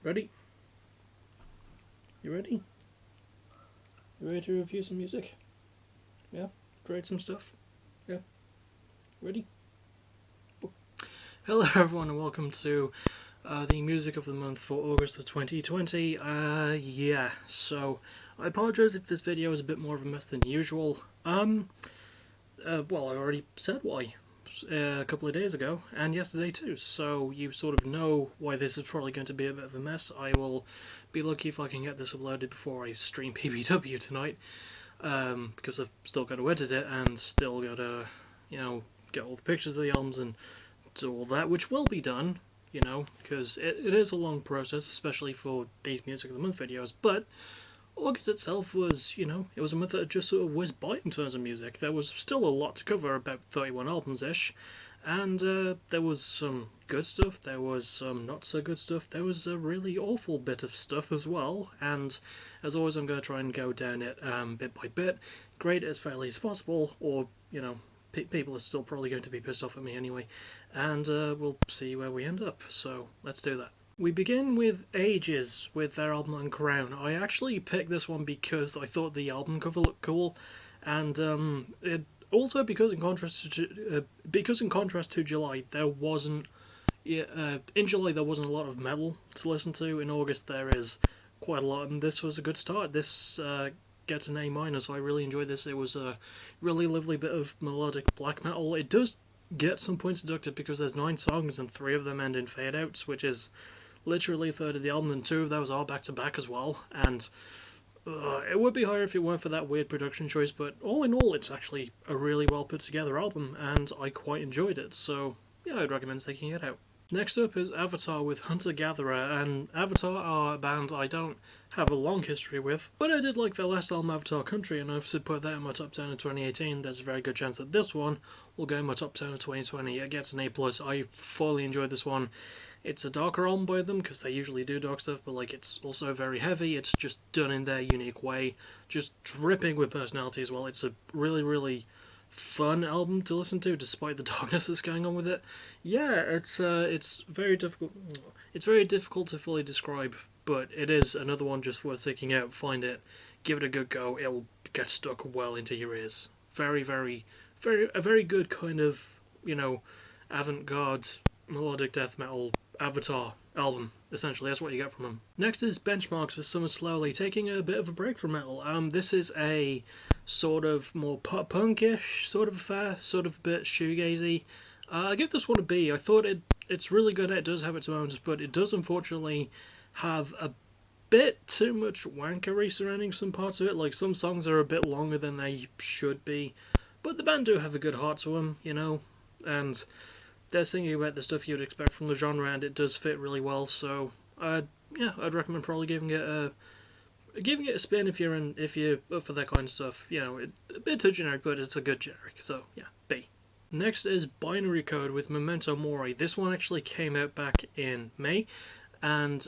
Ready? You ready? You ready to review some music? Yeah? Grade some stuff? Yeah? Ready? Hello everyone and welcome to the music of the month for August of 2020. So I apologise if this video is a bit more of a mess than usual. Well, I already said why a couple of days ago, and yesterday too, so you sort of know why this is probably going to be a bit of a mess. I will be lucky if I can get this uploaded before I stream PBW tonight, because I've still got to edit it and still got to, get all the pictures of the albums and do all that, which will be done, because it is a long process, especially for these Music of the Month videos, but August itself was, it was a month that just sort of whizzed by in terms of music. There was still a lot to cover, about 31 albums-ish, and there was some good stuff, there was some not so good stuff, there was a really awful bit of stuff as well, and as always I'm going to try and go down it bit by bit, grade it as fairly as possible, or, people are still probably going to be pissed off at me anyway, and we'll see where we end up, so let's do that. We begin with Ages, with their album Uncrown. I actually picked this one because I thought the album cover looked cool, and it also because in contrast to July, there wasn't. In July there wasn't a lot of metal to listen to. In August there is quite a lot, and this was a good start. This gets an A-, so I really enjoyed this. It was a really lovely bit of melodic black metal. It does get some points deducted because there's 9 songs and 3 of them end in fade-outs, which is literally a third of the album, and 2 of those are back-to-back as well, and it would be higher if it weren't for that weird production choice, but all in all, it's actually a really well put together album, and I quite enjoyed it, so yeah, I'd recommend taking it out. Next up is Avatar with Hunter Gatherer, and Avatar are a band I don't have a long history with, but I did like their last album, Avatar Country, and I've put that in my top 10 of 2018. There's a very good chance that this one will go in my top 10 of 2020. It gets an A+. I fully enjoyed this one. It's a darker album by them, because they usually do dark stuff, but it's also very heavy. It's just done in their unique way, just dripping with personality as well. It's a really, really fun album to listen to, despite the darkness that's going on with it. Yeah, it's very difficult. It's very difficult to fully describe, but it is another one just worth seeking out. Find it, give it a good go. It'll get stuck well into your ears. Very, very, a very good kind of avant-garde melodic death metal Avatar album. Essentially, that's what you get from them. Next is Benchmarks with Summer Slowly, taking a bit of a break from metal. This is a sort of more pop-punkish sort of affair, sort of a bit shoegazy. I give this one a B. I thought it's really good. It does have its moments, but it does unfortunately have a bit too much wankery surrounding some parts of it. Some songs are a bit longer than they should be, but the band do have a good heart to them, and they're singing about the stuff you'd expect from the genre, and it does fit really well. So, I'd recommend probably giving it a spin if you're up for that kind of stuff. A bit too generic, but it's a good generic. So yeah, B. Next is Binary Code with Memento Mori. This one actually came out back in May, and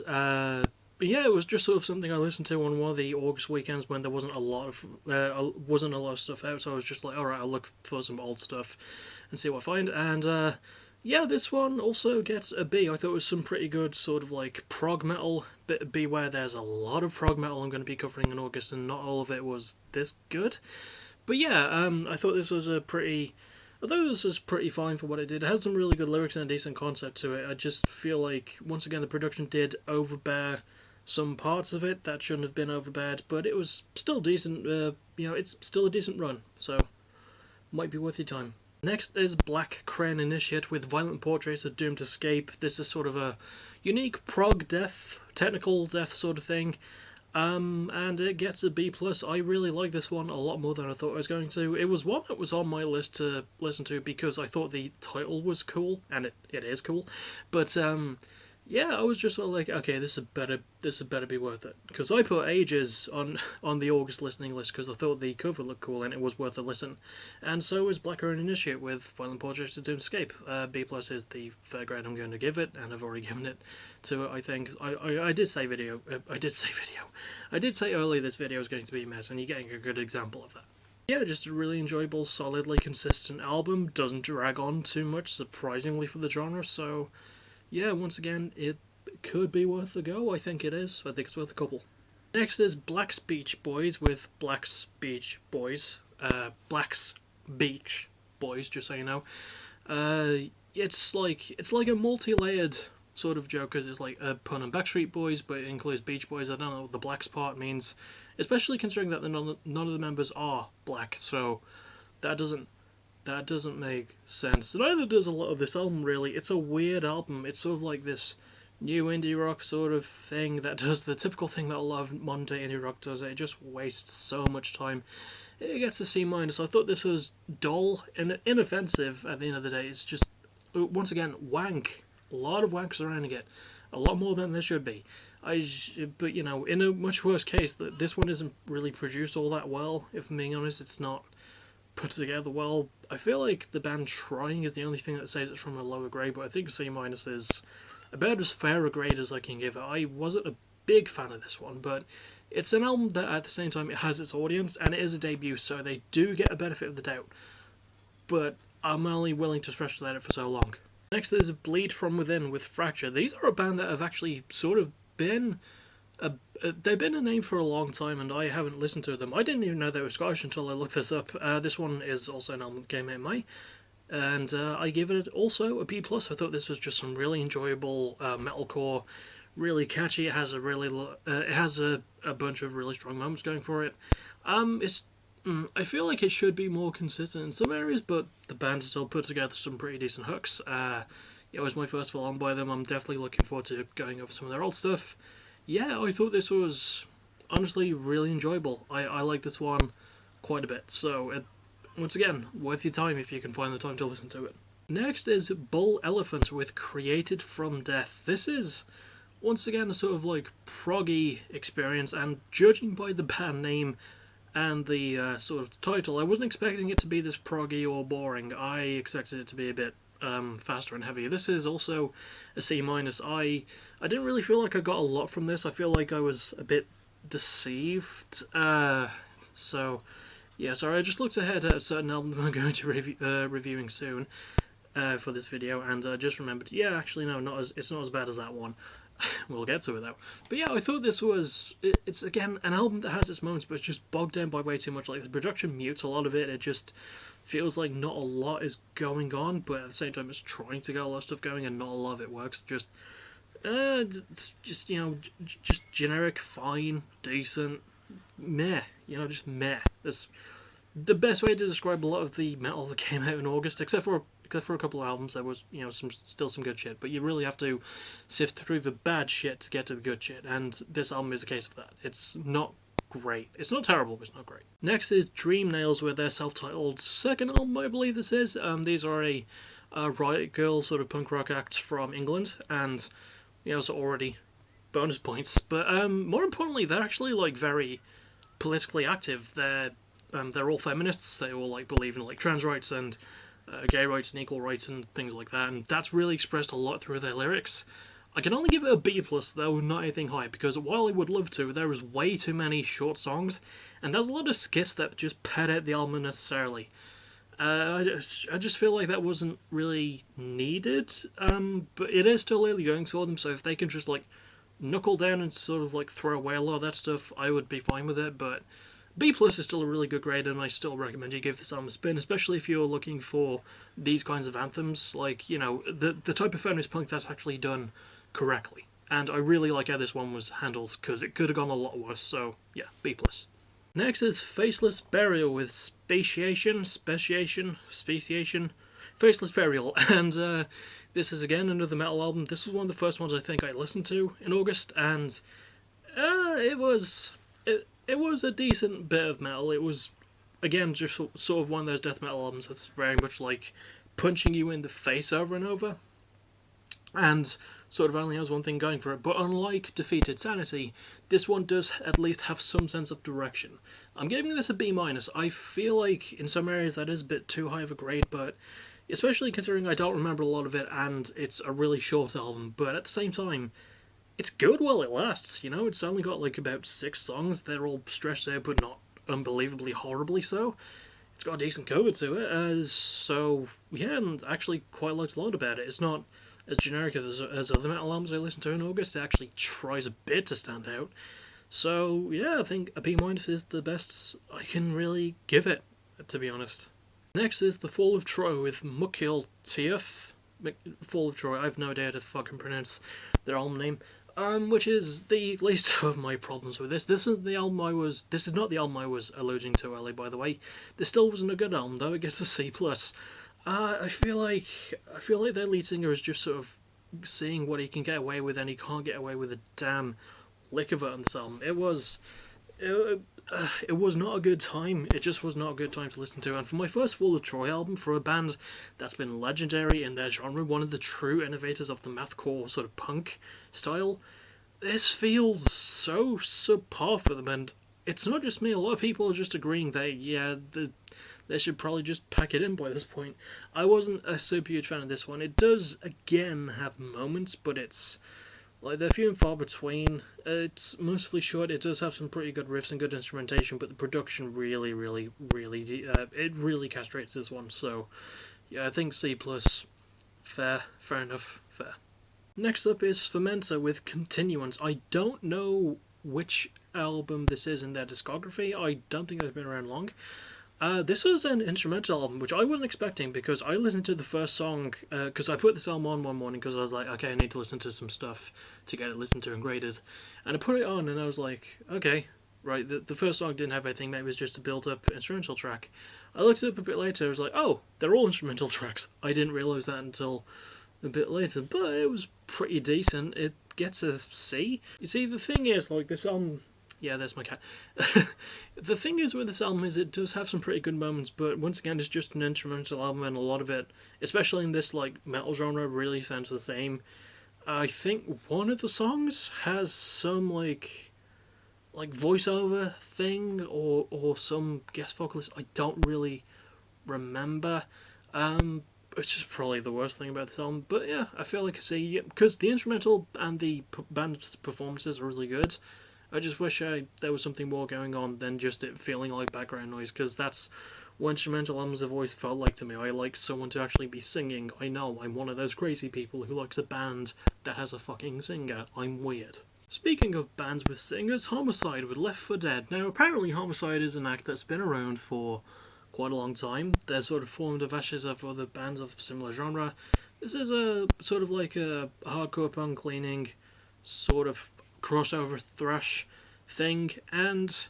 it was just sort of something I listened to on one of the August weekends when there wasn't a lot of stuff out. So I was just like, all right, I'll look for some old stuff and see what I find. And this one also gets a B. I thought it was some pretty good sort of prog metal. But beware, there's a lot of prog metal I'm going to be covering in August, and not all of it was this good. But yeah, I thought this was pretty fine for what it did. It had some really good lyrics and a decent concept to it. I just feel like, once again, the production did overbear some parts of it that shouldn't have been overbeared, but it was still decent. It's still a decent run, so might be worth your time. Next is Black Crane Initiate with Violent Portraits of Doomed Escape. This is sort of a unique prog death, technical death sort of thing, and it gets a B+. I really like this one a lot more than I thought I was going to. It was one that was on my list to listen to because I thought the title was cool, and it is cool, but I was just sort of like, okay, this had better be worth it. Because I put Ages on the August listening list because I thought the cover looked cool and it was worth a listen. And so is Black Crane Initiate with Violent Portraits of Doomed Escape. B+ is the fair grade I'm going to give it, and I've already given it to it, I think. I did say earlier this video was going to be a mess, and you're getting a good example of that. Yeah, just a really enjoyable, solidly consistent album. Doesn't drag on too much, surprisingly for the genre, so yeah, once again, it could be worth a go. I think it is. I think it's worth a couple. Next is Black's Beach Boys with Black's Beach Boys. Black's Beach Boys, just so you know. It's like a multi-layered sort of joke, because it's like a pun on Backstreet Boys, but it includes Beach Boys. I don't know what the Blacks part means, especially considering that none of the members are black, so that doesn't make sense. Neither does a lot of this album, really. It's a weird album. It's sort of like this new indie rock sort of thing that does the typical thing that a lot of modern day indie rock does. It just wastes so much time. It gets a C-. I thought this was dull and inoffensive at the end of the day. It's just, once again, wank. A lot of wank surrounding it. A lot more than there should be. But, you know, in a much worse case, this one isn't really produced all that well, if I'm being honest. It's not put together well. I feel like the band trying is the only thing that saves it from a lower grade, but I think C- is about as fair a grade as I can give it. I wasn't a big fan of this one, but it's an album that at the same time it has its audience, and it is a debut, so they do get a benefit of the doubt. But I'm only willing to stretch that out for so long. Next is Bleed From Within with Fracture. These are a band that have actually sort of been they've been a name for a long time, and I haven't listened to them. I didn't even know they were Scottish until I looked this up. This one is also an album that came out in May, and I give it also a B+. I thought this was just some really enjoyable metalcore, really catchy. It has a bunch of really strong moments going for it. I feel like it should be more consistent in some areas, but the band still put together some pretty decent hooks. It was my first full on by them. I'm definitely looking forward to going over some of their old stuff. Yeah, I thought this was honestly really enjoyable. I like this one quite a bit. So, once again, worth your time if you can find the time to listen to it. Next is Bull Elephant with Created From Death. This is, once again, a sort of like proggy experience, and judging by the band name and the sort of title, I wasn't expecting it to be this proggy or boring. I expected it to be a bit faster and heavier. This is also a C-. I didn't really feel like I got a lot from this. I feel like I was a bit deceived. So, yeah, sorry, I just looked ahead at a certain album that I'm going to reviewing soon for this video, and I just remembered, yeah, actually, no, it's not as bad as that one. We'll get to it, though. But yeah, I thought this was, it's, again, an album that has its moments, but it's just bogged down by way too much. Like, the production mutes a lot of it. It just feels like not a lot is going on, but at the same time, it's trying to get a lot of stuff going, and not a lot of it works. It's just, you know, just generic, fine, decent, meh. You know, just meh. That's the best way to describe a lot of the metal that came out in August, except for a couple of albums. There was, you know, still some good shit, but you really have to sift through the bad shit to get to the good shit, and this album is a case of that. It's not great. It's not terrible, but it's not great. Next is Dream Nails with their self-titled second album, I believe this is. These are a Riot Girl sort of punk rock act from England, and you know, so already bonus points. But more importantly, they're actually like very politically active. They're all feminists. They all like believe in like trans rights and gay rights and equal rights and things like that, and that's really expressed a lot through their lyrics. I can only give it a B+, though, not anything high, because while I would love to, there is way too many short songs, and there's a lot of skits that just pad out the album unnecessarily. I just feel like that wasn't really needed, but it is still early going for them, so if they can just like knuckle down and sort of like throw away a lot of that stuff, I would be fine with it. But B+ is still a really good grade, and I still recommend you give this album a spin, especially if you're looking for these kinds of anthems, like, you know, the type of feminist punk that's actually done correctly. And I really like how this one was handled, because it could have gone a lot worse, so yeah, B+. Next is Faceless Burial with Speciation, Faceless Burial, and this is again another metal album. This was one of the first ones I think I listened to in August, and it was a decent bit of metal. It was, again, just sort of one of those death metal albums that's very much like punching you in the face over and over, and sort of only has one thing going for it. But unlike Defeated Sanity, this one does at least have some sense of direction. I'm giving this a B-. I feel like in some areas that is a bit too high of a grade, but especially considering I don't remember a lot of it, and it's a really short album, but at the same time, it's good while it lasts, you know? It's only got like about 6 songs. They're all stretched out, but not unbelievably horribly so. It's got a decent cover to it, so yeah, and actually quite liked a lot about it. It's not as generic as other metal albums I listened to in August, it actually tries a bit to stand out. So yeah, I think A P- is the best I can really give it, to be honest. Next is The Fall of Troy with Mukil Tiath. Fall of Troy, I've no idea how to fucking pronounce their album name. Which is the least of my problems with this. This is not the album I was alluding to earlier, by the way. This still wasn't a good album, though. It gets a C plus. I feel like their lead singer is just sort of seeing what he can get away with, and he can't get away with a damn lick of it on this album. It was not a good time. It just was not a good time to listen to. And for my first Fall of Troy album, for a band that's been legendary in their genre, one of the true innovators of the mathcore sort of punk style, this feels so subpar for them. And it's not just me. A lot of people are just agreeing that they should probably just pack it in by this point. I wasn't a super huge fan of this one. It does again have moments, but it's like they're few and far between. It's mostly short. It does have some pretty good riffs and good instrumentation, but the production really it really castrates this one. So yeah, I think C plus. Fair enough, fair. Next up is Fermenter with Continuance. I don't know which album this is in their discography. I don't think they've been around long. This is an instrumental album, which I wasn't expecting, because I listened to the first song, because I put this album on one morning because I was like, okay, I need to listen to some stuff to get it listened to and graded. And I put it on and I was like, okay, right, the first song didn't have anything, maybe it was just a build-up instrumental track. I looked it up a bit later, I was like, oh, they're all instrumental tracks. I didn't realise that until a bit later, but it was pretty decent. It gets a C. You see, the thing is, like, this album... Yeah, there's my cat. The thing is with this album is it does have some pretty good moments, but once again, it's just an instrumental album, and a lot of it, especially in this like metal genre, really sounds the same. I think one of the songs has some like voiceover thing or some guest vocalist. I don't really remember. It's just probably the worst thing about this album. But yeah, I feel like I say, because the instrumental and the band's performances are really good. I just wish there was something more going on than just it feeling like background noise, because that's what instrumental albums have always felt like to me. I like someone to actually be singing. I know, I'm one of those crazy people who likes a band that has a fucking singer. I'm weird. Speaking of bands with singers, Homicide with Left 4 Dead. Now, apparently Homicide is an act that's been around for quite a long time. They're sort of formed of ashes of other bands of similar genre. This is a sort of like a hardcore punk leaning sort of crossover thrash thing, and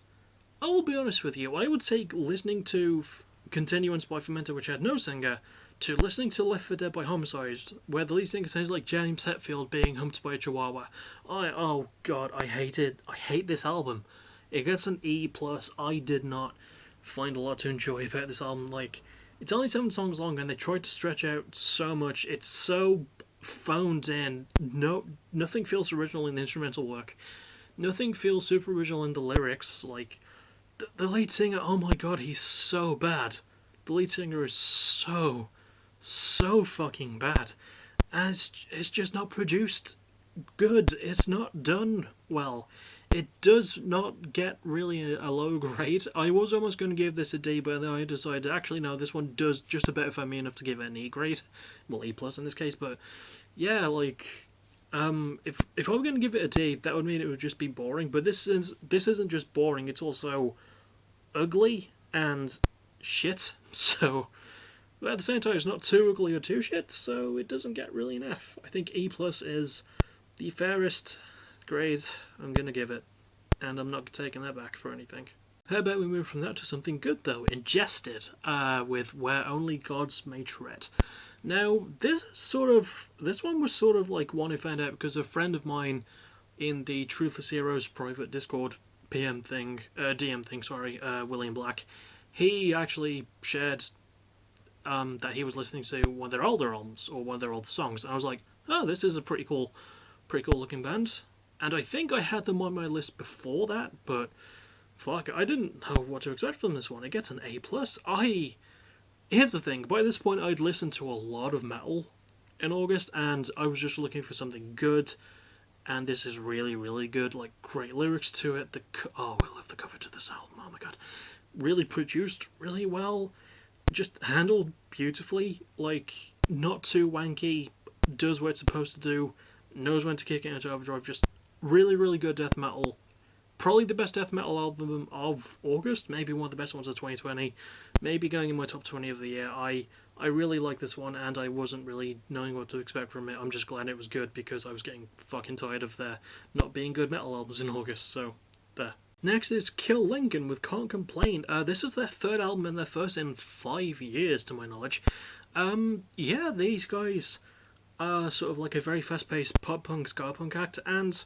I will be honest with you, I would say listening to Continuance by Fermenter, which had no singer, to listening to Left 4 Dead by Homicide, where the lead singer sounds like James Hetfield being humped by a chihuahua. Oh god, I hate it. I hate this album. It gets an E+. I did not find a lot to enjoy about this album. Like, it's only 7 songs long, and they tried to stretch out so much. It's so phoned in. Nothing feels original in the instrumental work. Nothing feels super original in the lyrics. Like, the lead singer, oh my god, he's so bad. The lead singer is so fucking bad. And it's just not produced good. It's not done well. It does not get really a low grade. I was almost going to give this a D, but then I decided, actually no, this one does just about for me enough to give it an E grade. Well, E plus in this case, but yeah, like, if I were going to give it a D, that would mean it would just be boring, but this isn't just boring, it's also ugly and shit, so, but at the same time, it's not too ugly or too shit, so it doesn't get really an F. I think E plus is the fairest grade I'm going to give it, and I'm not taking that back for anything. How about we move from that to something good though, Ingested, with Where Only Gods May Tread. Now, this one was sort of like one I found out because a friend of mine in the Truthless Heroes private Discord DM thing, William Black, he actually shared that he was listening to one of their older albums, or one of their old songs, and I was like, oh, this is a pretty cool looking band. And I think I had them on my list before that, but fuck, I didn't know what to expect from this one. It gets an A+. Here's the thing, by this point I'd listened to a lot of metal in August, and I was just looking for something good, and this is really, really good, like, great lyrics to it, I love the cover to this album, oh my god. Really produced really well, just handled beautifully, like, not too wanky, does what it's supposed to do, knows when to kick it into overdrive. Just really, really good death metal. Probably the best death metal album of August, maybe one of the best ones of 2020, maybe going in my top 20 of the year. I really like this one, and I wasn't really knowing what to expect from it. I'm just glad it was good, because I was getting fucking tired of there not being good metal albums in August, so there. Next is Kill Lincoln with Can't Complain. This is their third album and their first in 5 years, to my knowledge. Yeah, these guys are sort of like a very fast-paced pop-punk, ska-punk act, and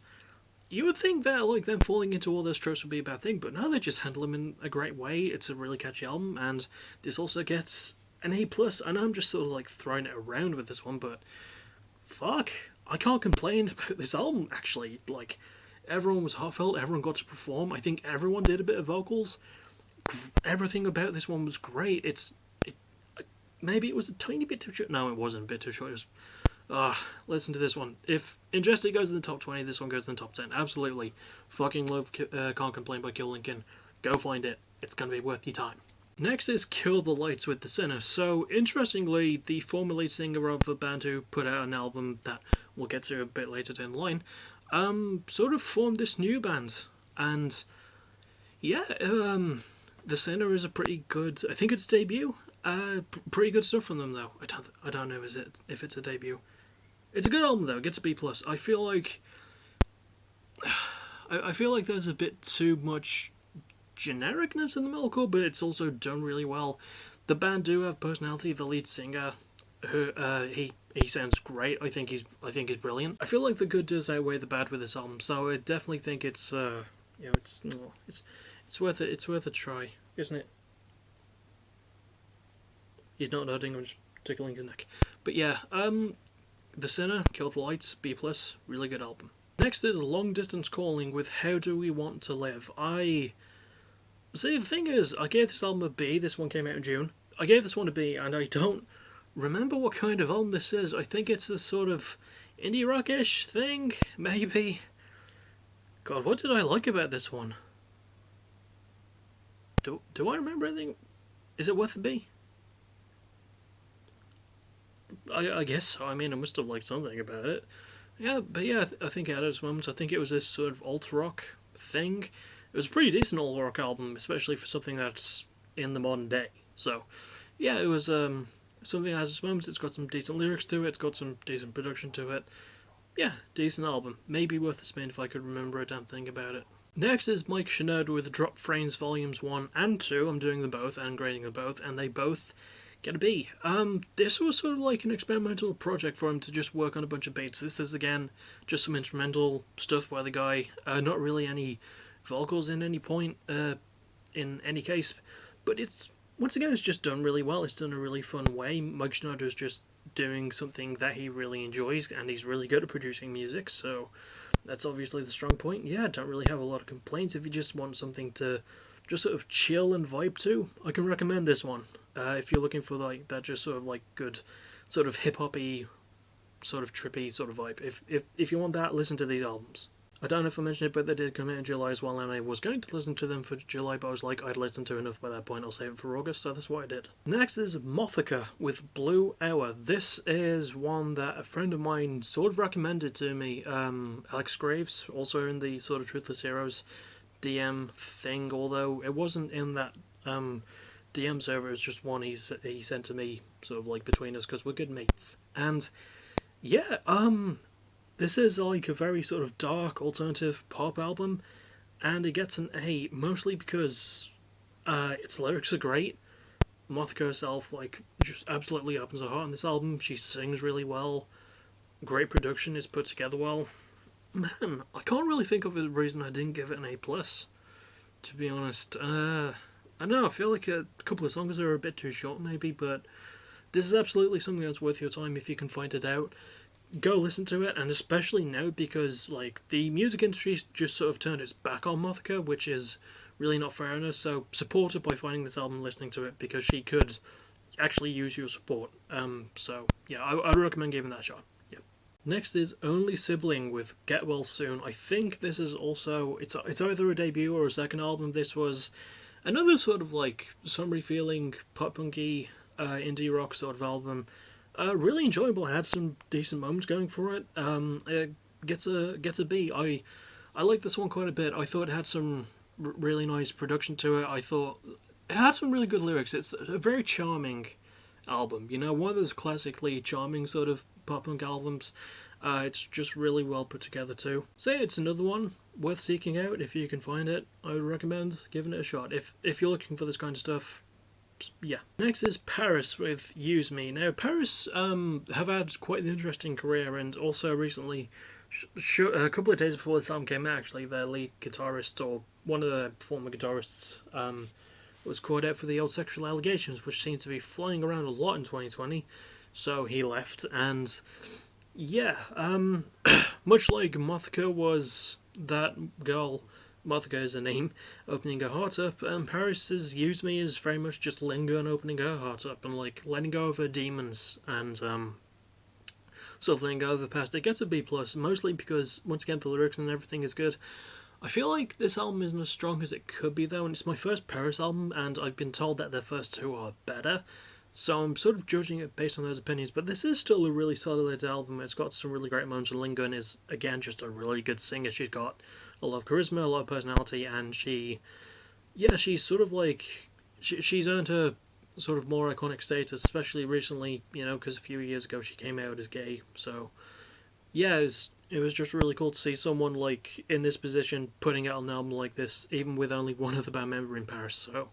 you would think that like them falling into all those tropes would be a bad thing, but no, they just handle them in a great way. It's a really catchy album, and this also gets an A+. I know I'm just sort of like throwing it around with this one, but fuck, I can't complain about this album, actually. Like, everyone was heartfelt, everyone got to perform, I think everyone did a bit of vocals. Everything about this one was great. Maybe it was a tiny bit too short. No, it wasn't a bit too short. It was, listen to this one. If Injustice goes in the top 20, this one goes in the top 10. Absolutely. Fucking love Can't Complain by Kill Lincoln. Go find it. It's going to be worth your time. Next is Kill the Lights with The Sinner. So, interestingly, the former lead singer of the band who put out an album that we'll get to a bit later down the line, sort of formed this new band. And, yeah, The Sinner is a pretty good, I think it's debut. Pretty good stuff from them, though. I don't know if it's a debut. It's a good album, though. It gets a B+. I feel like there's a bit too much genericness in the metalcore, but it's also done really well. The band do have personality. The lead singer, who he sounds great. I think he's brilliant. I feel like the good does outweigh the bad with this album, so I definitely think it's it's worth it. It's worth a try, isn't it? He's not nodding. I'm just tickling his neck. But yeah, The Sinner, Kill the Lights, B+, really good album. Next is Long Distance Calling with How Do We Want to Live. See, the thing is, I gave this album a B. This one came out in June. I gave this one a B, and I don't remember what kind of album this is. I think it's a sort of indie rock-ish thing, maybe. God, what did I like about this one? Do I remember anything? Is it worth a B? I guess so. I mean, I must have liked something about it. Yeah, but yeah, I think it had its moments. I think it was this sort of alt-rock thing. It was a pretty decent alt-rock album, especially for something that's in the modern day. So, yeah, it was something that has its moments. It's got some decent lyrics to it. It's got some decent production to it. Yeah, decent album. Maybe worth a spin if I could remember a damn thing about it. Next is Mike Shinoda with Drop Frames Volumes 1 and 2. I'm doing them both and grading them both, and they both get a B. This was sort of like an experimental project for him to just work on a bunch of beats. This is, again, just some instrumental stuff by the guy. Not really any vocals in any point, in any case. But it's, once again, it's just done really well. It's done in a really fun way. Mike Shinoda's just doing something that he really enjoys, and he's really good at producing music, so that's obviously the strong point. Yeah, I don't really have a lot of complaints. If you just want something to just sort of chill and vibe to, I can recommend this one. If you're looking for like that just sort of like good sort of hip-hop-y, sort of trippy sort of vibe. If you want that, listen to these albums. I don't know if I mentioned it, but they did come out in July as well, and I was going to listen to them for July, but I was like, I'd listened to enough by that point, I'll save it for August, so that's what I did. Next is Mothica with Blue Hour. This is one that a friend of mine sort of recommended to me, Alex Graves, also in the sort of Truthless Heroes DM thing, although it wasn't in that DM server, it was just one he sent to me, sort of like between us, because we're good mates. And yeah, this is like a very sort of dark alternative pop album, and it gets an A, mostly because its lyrics are great. Mothica herself, like, just absolutely opens her heart on this album. She sings really well. Great production is put together well. Man, I can't really think of a reason I didn't give it an A+, to be honest. I don't know, I feel like a couple of songs are a bit too short maybe, but this is absolutely something that's worth your time if you can find it out. Go listen to it, and especially now because like the music industry just sort of turned its back on Mothica, which is really not fair on her, so support her by finding this album and listening to it, because she could actually use your support. So yeah, I would recommend giving that a shot. Yeah. Next is Only Sibling with Get Well Soon. I think this is also, it's either a debut or a second album. This was another sort of like summery feeling pop punky indie rock sort of album. Really enjoyable. I had some decent moments going for it. It gets a B. I like this one quite a bit. I thought it had some really nice production to it. I thought it had some really good lyrics. It's a very charming album. You know, one of those classically charming sort of pop punk albums. It's just really well put together too. So yeah, it's another one worth seeking out if you can find it. I would recommend giving it a shot if you're looking for this kind of stuff. Yeah. Next is Paris with Use Me. Now Paris have had quite an interesting career, and also recently, a couple of days before this album came out, actually, their lead guitarist or one of the former guitarists was caught out for the old sexual allegations, which seem to be flying around a lot in 2020. So he left, and yeah, much like Mothka was that girl, Mothka is her name, opening her heart up, and Paris's Use Me is very much just letting go and opening her heart up, and like letting go of her demons, and sort of letting go of the past. It gets a B+, mostly because, once again, the lyrics and everything is good. I feel like this album isn't as strong as it could be, though, and it's my first Paris album, and I've been told that their first two are better. So I'm sort of judging it based on those opinions, but this is still a really solid album. It's got some really great moments, and Lingon is, again, just a really good singer. She's got a lot of charisma, a lot of personality, and she's sort of like, she's earned her sort of more iconic status, especially recently, you know, because a few years ago she came out as gay. So yeah, it was just really cool to see someone like in this position putting out an album like this, even with only one other band member in Paris. So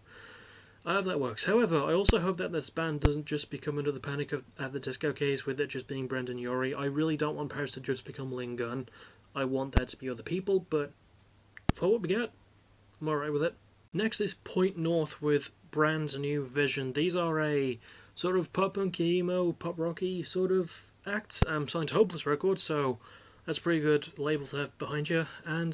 I hope that works. However, I also hope that this band doesn't just become another Panic at the Disco case with it just being Brendan Urie. I really don't want Paris to just become Lingun. I want there to be other people, but for what we get, I'm alright with it. Next is Point North with Brand New Vision. These are a sort of pop punk emo, pop rocky sort of act. Signed to Hopeless Records, so that's a pretty good label to have behind you. And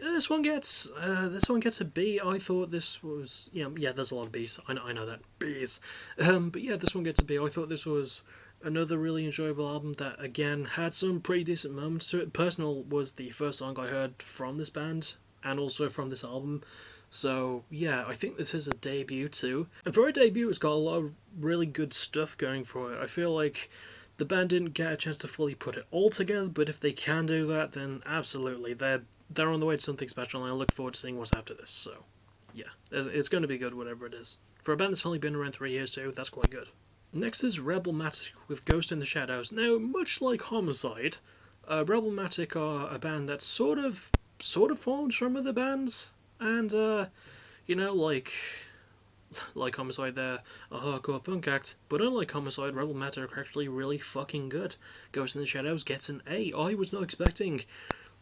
this one gets a B. I thought this was, yeah, there's a lot of B's. I know that B's, but yeah, this one gets a B. I thought this was another really enjoyable album that again had some pretty decent moments to it. Personal was the first song I heard from this band and also from this album. So yeah, I think this is a debut too. And for a debut, it's got a lot of really good stuff going for it. I feel like the band didn't get a chance to fully put it all together, but if they can do that, then absolutely, they're on the way to something special, and I look forward to seeing what's after this. So yeah, it's going to be good, whatever it is. For a band that's only been around 3 years too, that's quite good. Next is Rebelmatic with Ghost in the Shadows. Now, much like Homicide, Rebelmatic are a band that sort of formed from other bands, and like Homicide, they're a hardcore punk act, but unlike Homicide, Rebelmatic are actually really fucking good. Ghost in the Shadows gets an A. I was not expecting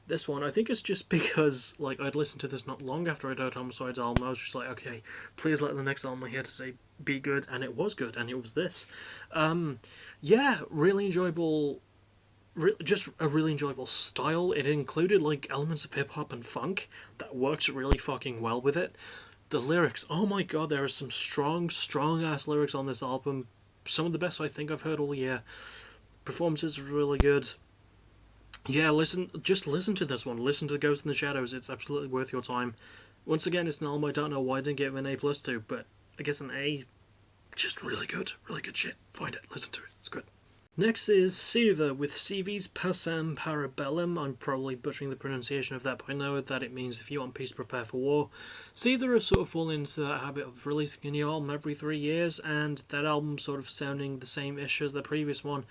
this one. I think it's just because like I'd listened to this not long after I'd heard Homicide's album. I was just like, okay, please let the next album I hear today be good, and it was good, and it was this. Yeah, really enjoyable. Just a really enjoyable style. It included like elements of hip hop and funk that works really fucking well with it. The lyrics, oh my god, there are some strong ass lyrics on this album. Some of the best I think I've heard all year. Performances are really good. Yeah, just listen to this one. Listen to Ghost in the Shadows. It's absolutely worth your time. Once again, it's an album I don't know why I didn't give it an A+ to, but I guess an A. Just really good shit. Find it, listen to it. It's good. Next is Seether with CV's Passam Parabellum. I'm probably butchering the pronunciation of that, but I know that it means if you want peace, prepare for war. Seether has sort of fallen into that habit of releasing a new album every 3 years, and that album sort of sounding the same-ish as the previous one.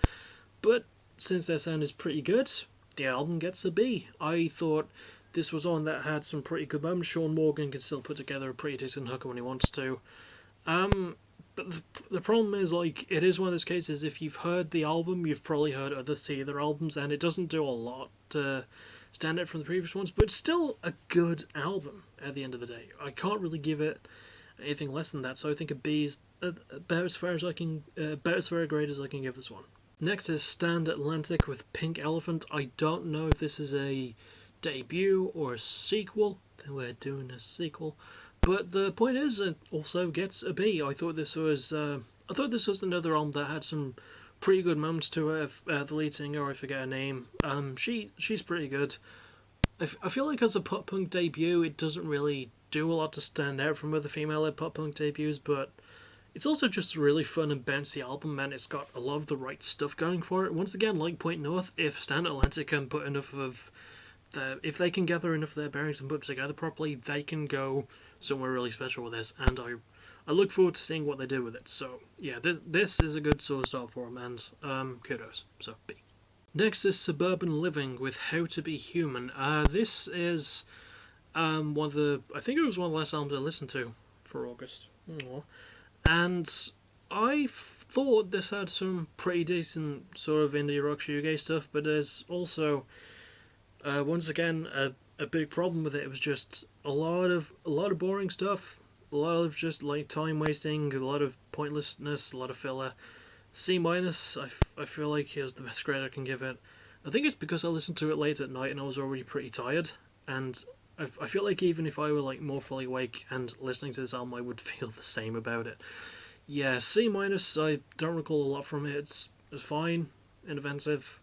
But since their sound is pretty good, the album gets a B. I thought this was one that had some pretty good moments. Sean Morgan can still put together a pretty decent hooker when he wants to. But the problem is, like, it is one of those cases, if you've heard the album, you've probably heard other Seether albums, and it doesn't do a lot to stand out from the previous ones, but it's still a good album at the end of the day. I can't really give it anything less than that, so I think a B is about as far as I can, about as far a grade as I can give this one. Next is Stand Atlantic with Pink Elephant. I don't know if this is a debut or a sequel. We're doing a sequel. But the point is, it also gets a B. I thought this was another album that had some pretty good moments to it. The lead singer, I forget her name. She's pretty good. I feel like as a pop punk debut, it doesn't really do a lot to stand out from other female pop punk debuts. But It's also just a really fun and bouncy album, and it's got a lot of the right stuff going for it. Once again, like Point North, if Stand Atlantic can put enough of if they can gather enough of their bearings and put it together properly, they can go somewhere really special with this, and I look forward to seeing what they do with it. So yeah, this is a good sort of start for them, and kudos. So B. Next is Suburban Living with How to Be Human. This is one of the, I think it was one of the last albums I listened to for August. Aww. And I thought this had some pretty decent sort of indie rock shoegaze stuff, but there's also once again a big problem with it. It was just a lot of boring stuff, a lot of just like time wasting, a lot of pointlessness, a lot of filler. C minus. I feel like is the best grade I can give it. I think it's because I listened to it late at night and I was already pretty tired, and I feel like even if I were like more fully awake and listening to this album, I would feel the same about it. Yeah, C minus. I don't recall a lot from it. It's fine, inoffensive.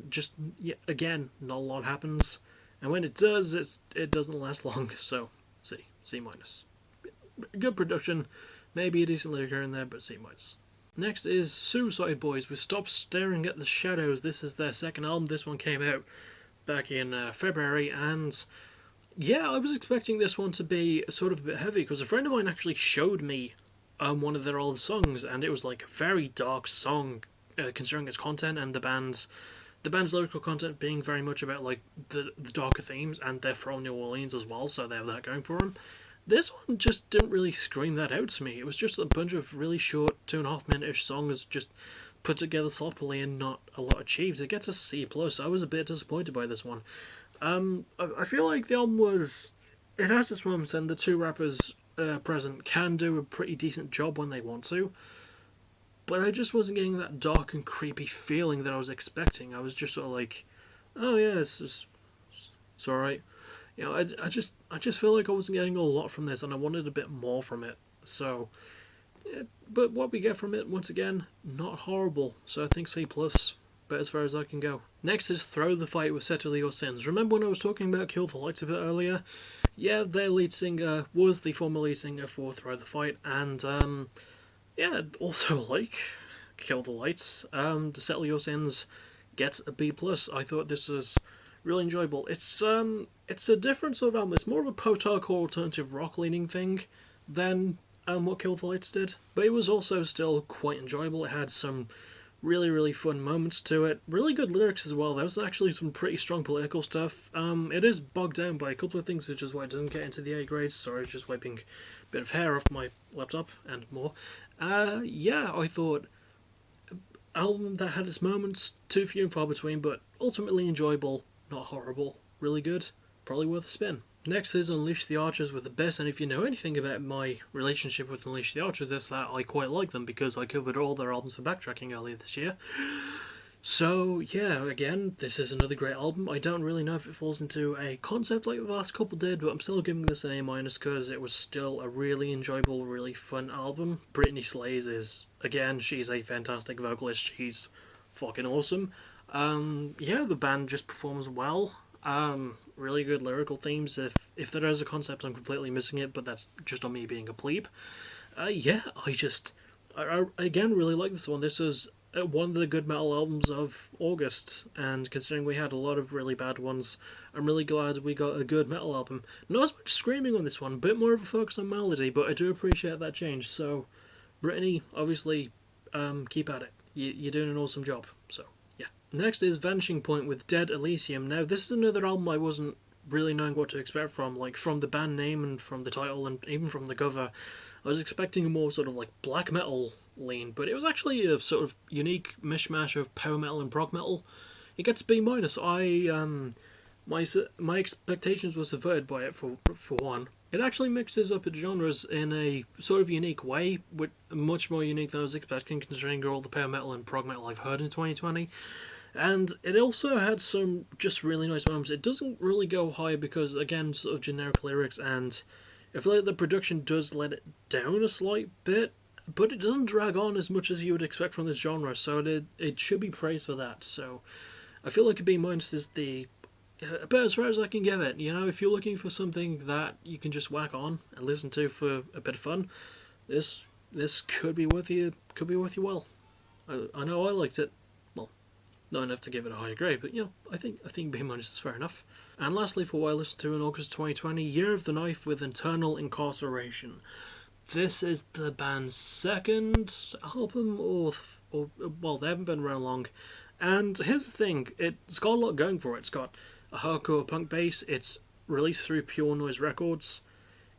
Just yeah, again, not a lot happens, and when it does, it doesn't last long. So C minus. Good production, maybe a decent lyric here and there, but C minus. Next is Suicide Boys with Stop Staring at the Shadows. This is their second album. This one came out back in February, and yeah, I was expecting this one to be sort of a bit heavy, because a friend of mine actually showed me one of their old songs, and it was like a very dark song, considering its content and the band's lyrical content being very much about like the darker themes, and they're from New Orleans as well, so they have that going for them. This one just didn't really scream that out to me. It was just a bunch of really short 2.5 minute-ish songs just put together sloppily and not a lot achieved. It gets a C+. I was a bit disappointed by this one. I feel like the album it has its moments, and the two rappers present can do a pretty decent job when they want to, but I just wasn't getting that dark and creepy feeling that I was expecting. I was just sort of like, oh yeah, it's alright. You know, I just feel like I wasn't getting a lot from this, and I wanted a bit more from it. So, yeah, but what we get from it, once again, not horrible. So I think C+, but as far as I can go. Next is Throw the Fight with Settle Your Sins. Remember when I was talking about Kill the Lights a bit earlier? Yeah, their lead singer was the former lead singer for Throw the Fight, and yeah, also like Kill the Lights. To Settle Your Sins gets a B+. I thought this was really enjoyable. It's a different sort of album. It's more of a post-hardcore alternative rock leaning thing than what Kill the Lights did, but it was also still quite enjoyable. It had some really fun moments to it, really good lyrics as well. There was actually some pretty strong political stuff. It is bogged down by a couple of things, which is why it doesn't get into the A grades. Sorry, just wiping a bit of hair off my laptop and more. Yeah, I thought album that had its moments, too few and far between, but ultimately enjoyable. Not horrible, really good, probably worth a spin. Next is Unleash the Archers with Abyss, and if you know anything about my relationship with Unleash the Archers, it's that I quite like them because I covered all their albums for backtracking earlier this year. So yeah, again, this is another great album. I don't really know if it falls into a concept like the last couple did, but I'm still giving this an A- because it was still a really enjoyable, really fun album. Brittany Slays is, again, she's a fantastic vocalist. She's fucking awesome. Yeah, the band just performs well. Really good lyrical themes. If there is a concept, I'm completely missing it, but that's just on me being a plebe. Yeah, I again really like this one. This is one of the good metal albums of August, and considering we had a lot of really bad ones, I'm really glad we got a good metal album. Not as much screaming on this one, a bit more of a focus on melody, but I do appreciate that change. So, Brittany, obviously, keep at it. You're doing an awesome job. So. Next is Vanishing Point with Dead Elysium. Now, this is another album I wasn't really knowing what to expect from, like from the band name and from the title and even from the cover. I was expecting a more sort of like black metal lean, but it was actually a sort of unique mishmash of power metal and prog metal. It gets B-. My expectations were subverted by it for one. It actually mixes up its genres in a sort of unique way, with much more unique than I was expecting, considering all the power metal and prog metal I've heard in 2020. And it also had some just really nice moments. It doesn't really go high because, again, sort of generic lyrics, and I feel like the production does let it down a slight bit, but it doesn't drag on as much as you would expect from this genre, so it should be praised for that. So I feel like a B- is the about as far as I can give it. You know, if you're looking for something that you can just whack on and listen to for a bit of fun, this this could be worth you. Could be worth you well. I know I liked it. Well, not enough to give it a higher grade, but I think B minus is fair enough. And lastly, for what I listened to in August 2020, Year of the Knife with Internal Incarceration. This is the band's second album, or well, they haven't been around long. And here's the thing, it's got a lot going for it. It's got a hardcore punk bass, it's released through Pure Noise Records,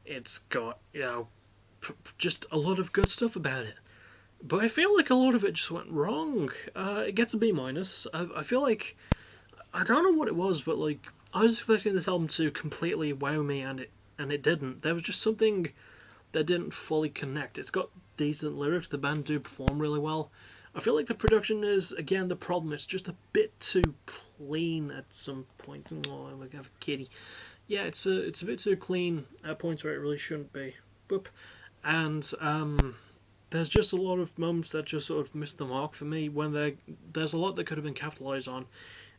it's got, just a lot of good stuff about it. But I feel like a lot of it just went wrong. It gets a B minus. I feel like, I don't know what it was, but like, I was expecting this album to completely wow me, and it didn't. There was just something that didn't fully connect. It's got decent lyrics, the band do perform really well. I feel like the production is, again, the problem. It's just a bit too clean at some point. Oh, I'm gonna have a kitty. Yeah, it's a bit too clean at points where it really shouldn't be. Boop. And there's just a lot of moments that just sort of miss the mark for me, when there's a lot that could have been capitalised on.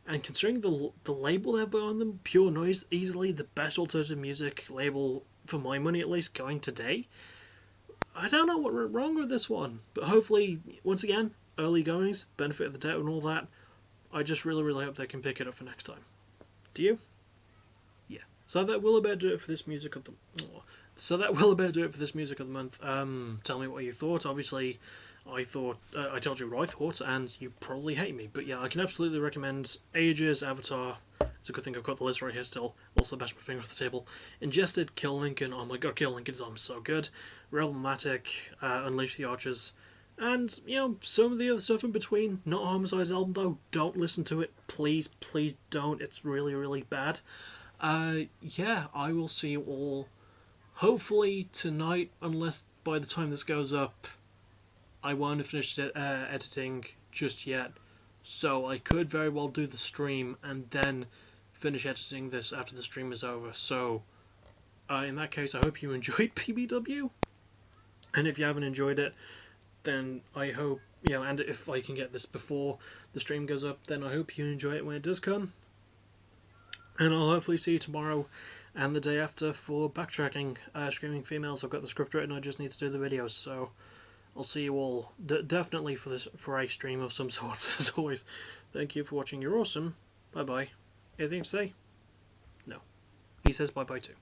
And considering the label they've got on them, Pure Noise, easily the best alternative music label, for my money at least, going today. I don't know what went wrong with this one, but hopefully, once again, early goings, benefit of the doubt and all that, I just really, really hope they can pick it up for next time. Do you? Yeah. So that will about do it for this music of the... So that will about do it for this music of the month. Tell me what you thought. Obviously, I told you what I thought, and you probably hate me. But yeah, I can absolutely recommend Ages, Avatar. It's a good thing I've got the list right here still. Also, bash my finger off the table. Ingested, Kill Lincoln. Oh my god, Kill Lincoln's album so good. Realmatic, Unleash the Archers. And, some of the other stuff in between. Not Homicide's album, though. Don't listen to it. Please, please don't. It's really, really bad. Yeah, I will see you all hopefully tonight, unless by the time this goes up, I won't have finished editing just yet. So I could very well do the stream and then finish editing this after the stream is over. So, in that case, I hope you enjoyed PBW. And if you haven't enjoyed it, then I hope, and if I can get this before the stream goes up, then I hope you enjoy it when it does come. And I'll hopefully see you tomorrow and the day after for Backtracking, Screaming Females. I've got the script written, I just need to do the videos, so I'll see you all definitely for a stream of some sort. As always, thank you for watching, you're awesome, bye bye. Anything to say? No. He says bye bye too.